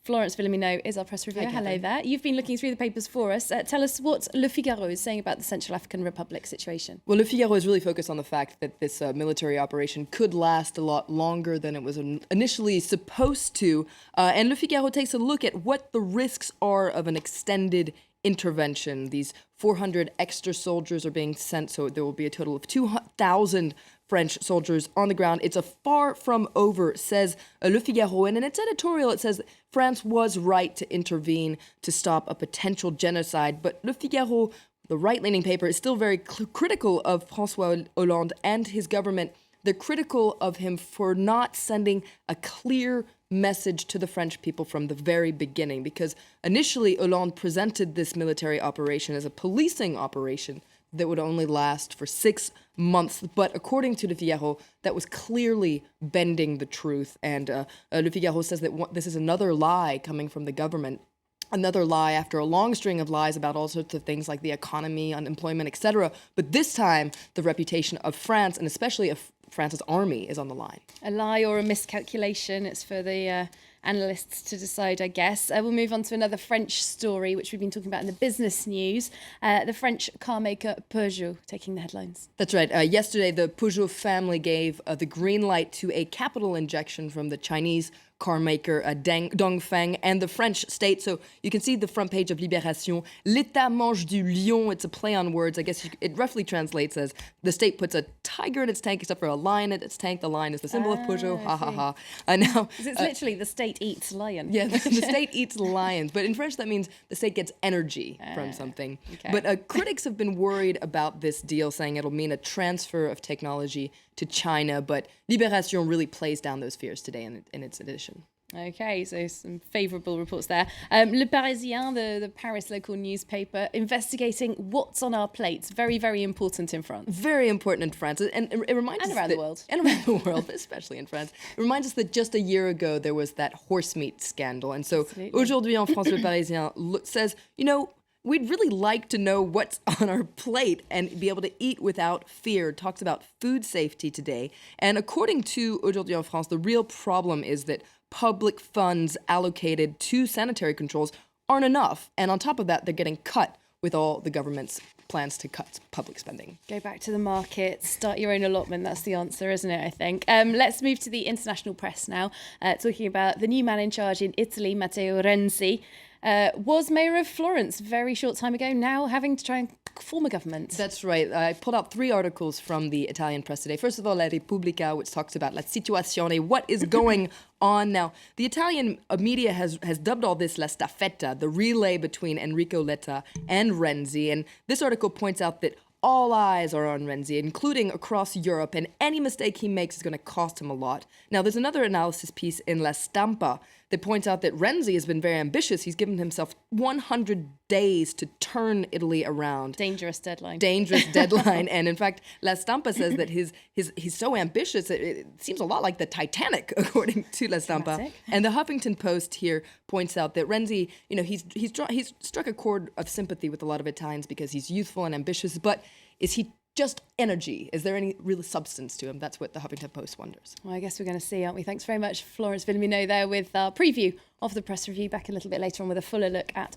Florence Villemineau is our press reviewer. Hello there. You've been looking through the papers for us. Tell us what Le Figaro is saying about the Central African Republic situation. Well, Le Figaro is really focused on the fact that this military operation could last a lot longer than it was initially supposed to. And Le Figaro takes a look at what the risks are of an extended intervention. These 400 extra soldiers are being sent, so there will be a total of 2,000 French soldiers on the ground. It's a far from over, says Le Figaro. And in its editorial, it says that France was right to intervene to stop a potential genocide. But Le Figaro, the right-leaning paper, is still very critical of François Hollande and his government. They're critical of him for not sending a clear message to the French people from the very beginning, because initially Hollande presented this military operation as a policing operation that would only last for 6 months. But according to Le Figaro, that was clearly bending the truth. And Le Figaro says that this is another lie coming from the government. Another lie after a long string of lies about all sorts of things like the economy, unemployment, etc. But this time, the reputation of France, and especially of France's army, is on the line. A lie or a miscalculation? It's for the analysts to decide, I guess. We'll move on to another French story, which we've been talking about in the business news. The French car maker Peugeot taking the headlines. That's right. Yesterday, the Peugeot family gave the green light to a capital injection from the Chinese car maker Dongfeng and the French state. So you can see the front page of Libération. L'État mange du lion. It's a play on words. I guess it roughly translates as the state puts a tiger in its tank, except for a lion in its tank. The lion is the symbol of Peugeot. Ha ha ha. Now, it's literally the state eats lion. Yeah, the state eats lions. But in French, that means the state gets energy from something. Okay. But critics have been worried about this deal, saying it'll mean a transfer of technology to China. But Libération really plays down those fears today in its edition. Okay, so some favourable reports there. Le Parisien, the Paris local newspaper, investigating what's on our plates. Very, very important in France. Very important in France. And it reminds us around the world. And around the world, but especially in France. It reminds us that just a year ago, there was that horse meat scandal. And so Aujourd'hui en France, Le Parisien says, we'd really like to know what's on our plate and be able to eat without fear. It talks about food safety today. And according to Aujourd'hui en France, the real problem is that public funds allocated to sanitary controls aren't enough. And on top of that, they're getting cut with all the government's plans to cut public spending. Go back to the market, start your own allotment. That's the answer, isn't it, I think? Let's move to the international press now, talking about the new man in charge in Italy, Matteo Renzi. Was mayor of Florence very short time ago, now having to try and form a government. That's right. I pulled out 3 articles from the Italian press today. First of all, La Repubblica, which talks about la situazione, what is going on now. The Italian media has dubbed all this la staffetta, the relay between Enrico Letta and Renzi. And this article points out that all eyes are on Renzi, including across Europe, and any mistake he makes is going to cost him a lot. Now, there's another analysis piece in La Stampa that points out that Renzi has been very ambitious. He's given himself 100 days to turn Italy around. Dangerous deadline. Dangerous deadline. And in fact, La Stampa says that he's so ambitious, it seems a lot like the Titanic, according to La Stampa. Dramatic. And the Huffington Post here points out that Renzi, he's struck a chord of sympathy with a lot of Italians because he's youthful and ambitious, but is he just energy? Is there any real substance to him? That's what the Huffington Post wonders. Well, I guess we're going to see, aren't we? Thanks very much, Florence Villemineau, there with our preview of the press review. Back a little bit later on with a fuller look at